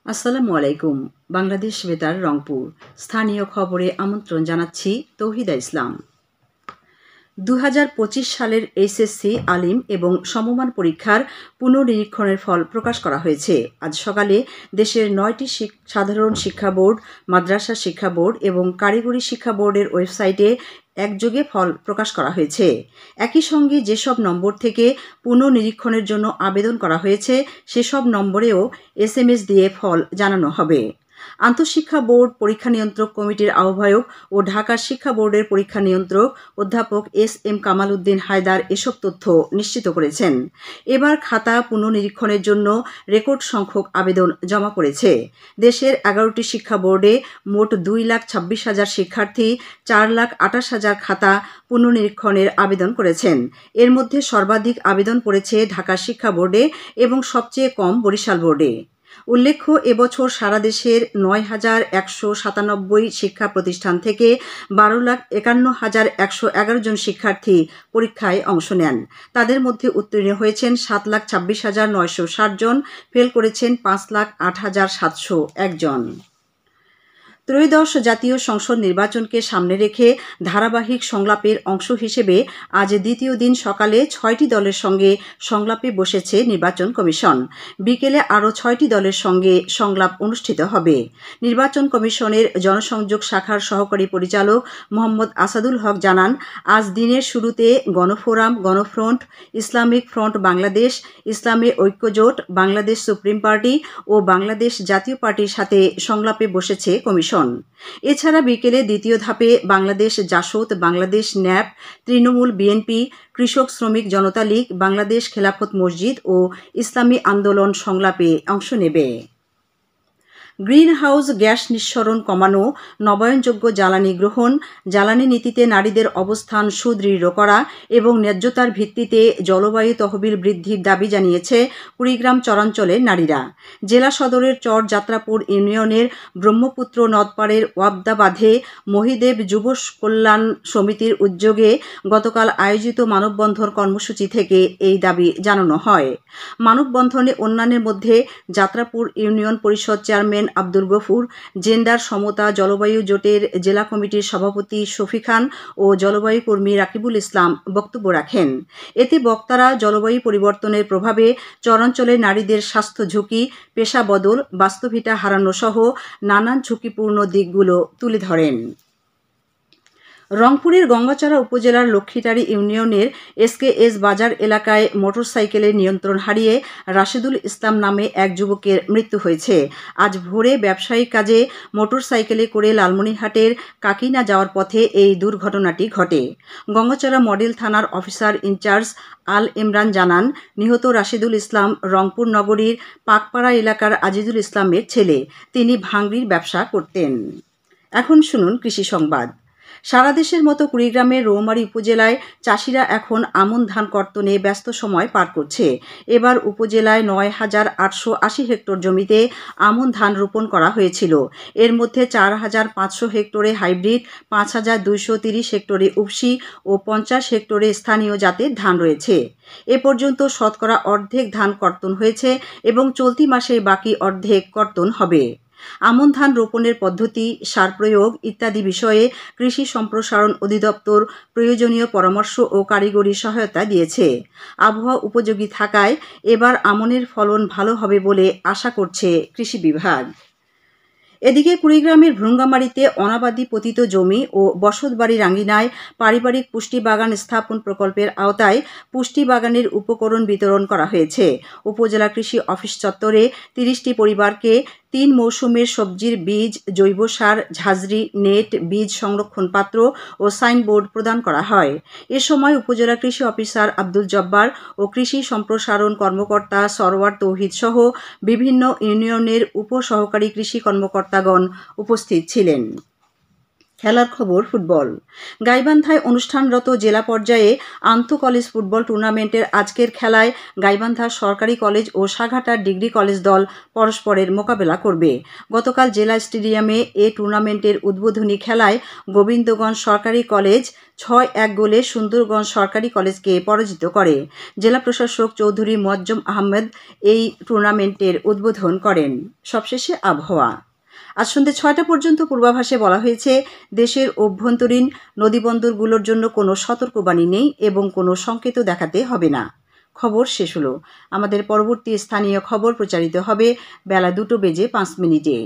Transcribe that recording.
আসসালামু আলাইকুম। বাংলাদেশ বেতার রংপুর স্থানীয় খবরে আমন্ত্রণ জানাচ্ছি তৌহিদা ইসলাম। 2025 সালের এইচএসসি আলিম এবং সমমান পরীক্ষার পুনর্নিরীক্ষণের ফল প্রকাশ করা হয়েছে। আজ সকালে দেশের 9টি সাধারণ শিক্ষা বোর্ড, মাদ্রাসা শিক্ষা বোর্ড এবং কারিগরি শিক্ষা বোর্ডের ওয়েবসাইটে একযোগে ফল প্রকাশ করা হয়েছে। একই সঙ্গে যেসব নম্বর থেকে পুনর্নিরীক্ষণের জন্য আবেদন করা হয়েছে সেসব নম্বরেও SMS দিয়ে ফল জানানো হবে। আন্তঃশিক্ষা বোর্ড পরীক্ষা নিয়ন্ত্রক কমিটির আহ্বায়ক ও ঢাকা শিক্ষা বোর্ডের পরীক্ষা নিয়ন্ত্রক অধ্যাপক SM কামাল উদ্দিন হায়দার এসব তথ্য নিশ্চিত করেছেন। এবার খাতা পুনর্নিরীক্ষণের জন্য রেকর্ড সংখ্যক আবেদন জমা পড়েছে। দেশের 11টি শিক্ষা বোর্ডে মোট 2,26,000 শিক্ষার্থী 4,28,000 খাতা পুনর্নিরীক্ষণের আবেদন করেছেন। এর মধ্যে সর্বাধিক আবেদন পড়েছে ঢাকা শিক্ষা বোর্ডে এবং সবচেয়ে কম বরিশাল বোর্ডে। উল্লেখ্য, এবছর সারা দেশের 9,197 শিক্ষা প্রতিষ্ঠান থেকে 12,51,111 জন শিক্ষার্থী পরীক্ষায় অংশ নেন। তাদের মধ্যে উত্তীর্ণ হয়েছেন 7,26,960 জন, ফেল করেছেন 5,08,701 জন। ত্রয়োদশ জাতীয় সংসদ নির্বাচনকে সামনে রেখে ধারাবাহিক সংলাপের অংশ হিসেবে আজ দ্বিতীয় দিন সকালে 6টি দলের সঙ্গে সংলাপে বসেছে নির্বাচন কমিশন। বিকেলে আরও 6টি দলের সঙ্গে সংলাপ অনুষ্ঠিত হবে। নির্বাচন কমিশনের জনসংযোগ শাখার সহকারী পরিচালক মোহাম্মদ আসাদুল হক জানান, আজ দিনের শুরুতে গণফোরাম, গণফ্রন্ট, ইসলামিক ফ্রন্ট বাংলাদেশ, ইসলামী ঐক্যজোট, বাংলাদেশ সুপ্রিম পার্টি ও বাংলাদেশ জাতীয় পার্টির সাথে সংলাপে বসেছে কমিশন। এছাড়া বিকেলে দ্বিতীয় ধাপে বাংলাদেশ জাসদ, বাংলাদেশ ন্যাপ, তৃণমূল, বিএনপি, কৃষক শ্রমিক জনতা লীগ, বাংলাদেশ খেলাফত মসজিদ ও ইসলামী আন্দোলন সংলাপে অংশ নেবে। গ্রিন হাউস গ্যাস নিঃসরণ কমানো, নবায়নযোগ্য জ্বালানি গ্রহণ, জ্বালানি নীতিতে নারীদের অবস্থান সুদৃঢ় করা এবং ন্যায্যতার ভিত্তিতে জলবায়ু তহবিল বৃদ্ধির দাবি জানিয়েছে কুড়িগ্রাম চরাঞ্চলের নারীরা। জেলা সদরের চর যাত্রাপুর ইউনিয়নের ব্রহ্মপুত্র নদপাড়ের ওয়াবদা বাঁধে মহিদেব যুব কল্যাণ সমিতির উদ্যোগে গতকাল আয়োজিত মানববন্ধন কর্মসূচি থেকে এই দাবি জানানো হয়। মানববন্ধনে অন্যান্যের মধ্যে যাত্রাপুর ইউনিয়ন পরিষদ চেয়ারম্যান আব্দুল গফুর, জেন্ডার সমতা জলবায়ু জোটের জেলা কমিটির সভাপতি শফি খান ও জলবায়ু কর্মী রাকিবুল ইসলাম বক্তব্য রাখেন। এতে বক্তারা জলবায়ু পরিবর্তনের প্রভাবে চরাঞ্চলের নারীদের স্বাস্থ্য ঝুঁকি, পেশা বদল, বাস্তবিকতা হারানো সহ নানান ঝুঁকিপূর্ণ দিকগুলো তুলে ধরেন। রংপুরের গঙ্গাচড়া উপজেলার লক্ষ্মীটারি ইউনিয়নের SKS বাজার এলাকায় মোটরসাইকেলের নিয়ন্ত্রণ হারিয়ে রাশেদুল ইসলাম নামে এক যুবকের মৃত্যু হয়েছে। আজ ভোরে ব্যবসায়িক কাজে মোটরসাইকেলে করে লালমনিরহাটের কাকিনা যাওয়ার পথে এই দুর্ঘটনাটি ঘটে। গঙ্গাচড়া মডেল থানার অফিসার ইনচার্জ আল ইমরান জানান, নিহত রাশেদুল ইসলাম রংপুর নগরীর পাকপাড়া এলাকার আজিজুল ইসলামের ছেলে। তিনি ভাঙড়ির ব্যবসা করতেন। এখন শুনুন কৃষি সংবাদ। সারা দেশের মতো কুড়িগ্রামের রৌমারী উপজেলায় চাষিরা এখন আমন ধান কর্তনে ব্যস্ত সময় পার করছে। এবার উপজেলায় 9,880 হেক্টর জমিতে আমন ধান রোপণ করা হয়েছিল। এর মধ্যে 4,500 হেক্টরে হাইব্রিড, 5,230 হেক্টরে উপসি ও 50 হেক্টরে স্থানীয় জাতের ধান রয়েছে। এ পর্যন্ত শতকরা অর্ধেক ধান কর্তন হয়েছে এবং চলতি মাসের বাকি অর্ধেক কর্তন হবে। আমন ধান রোপণের পদ্ধতি, সার প্রয়োগ ইত্যাদি বিষয়ে কৃষি সম্প্রসারণ অধিদপ্তর প্রয়োজনীয় পরামর্শ ও কারিগরি সহায়তা দিয়েছে। আবহাওয়া উপযোগী থাকায় এবার আমনের ফলন ভালো হবে বলে আশা করছে কৃষি বিভাগ। এদিকে কুড়িগ্রামের ভ্রুঙ্গামারীতে অনাবাদি পতিত জমি ও বসতবাড়ি রাঙ্গিনায় পারিবারিক পুষ্টি বাগান স্থাপন প্রকল্পের আওতায় পুষ্টি বাগানের উপকরণ বিতরণ করা হয়েছে। উপজেলা কৃষি অফিস চত্বরে 30টি পরিবারকে 3 মৌসুমের সবজির বীজ, জৈব সার, ঝাঁঝরি, নেট, বীজ সংরক্ষণ পাত্র ও সাইনবোর্ড প্রদান করা হয়। এ সময় উপজেলা কৃষি অফিসার আব্দুল জব্বার ও কৃষি সম্প্রসারণ কর্মকর্তা সরওয়ার তৌহিদ সহ বিভিন্ন ইউনিয়নের উপসহকারী কৃষি কর্মকর্তাগণ উপস্থিত ছিলেন। খেলার খবর ফুটবল। গাইবান্ধায় অনুষ্ঠানরত জেলা পর্যায়ে আন্তঃকলেজ ফুটবল টুর্নামেন্টের আজকের খেলায় গাইবান্ধা সরকারি কলেজ ও সাঘাটার ডিগ্রি কলেজ দল পরস্পরের মোকাবেলা করবে। গতকাল জেলা স্টেডিয়ামে এ টুর্নামেন্টের উদ্বোধনী খেলায় গোবিন্দগঞ্জ সরকারি কলেজ ৬-১ গোলে সুন্দরগঞ্জ সরকারি কলেজকে পরাজিত করে। জেলা প্রশাসক চৌধুরী মোয়াজ্জম আহমেদ এই টুর্নামেন্টের উদ্বোধন করেন। সবশেষে আবহাওয়া। আজ সন্ধ্যে ৬টা পর্যন্ত পূর্বাভাসে বলা হয়েছে, দেশের অভ্যন্তরীণ নদীবন্দরগুলোর জন্য কোনো সতর্কবাণী নেই এবং কোনো সংকেতও দেখাতে হবে না। খবর শেষ হলো। আমাদের পরবর্তী স্থানীয় খবর প্রচারিত হবে বেলা 2:05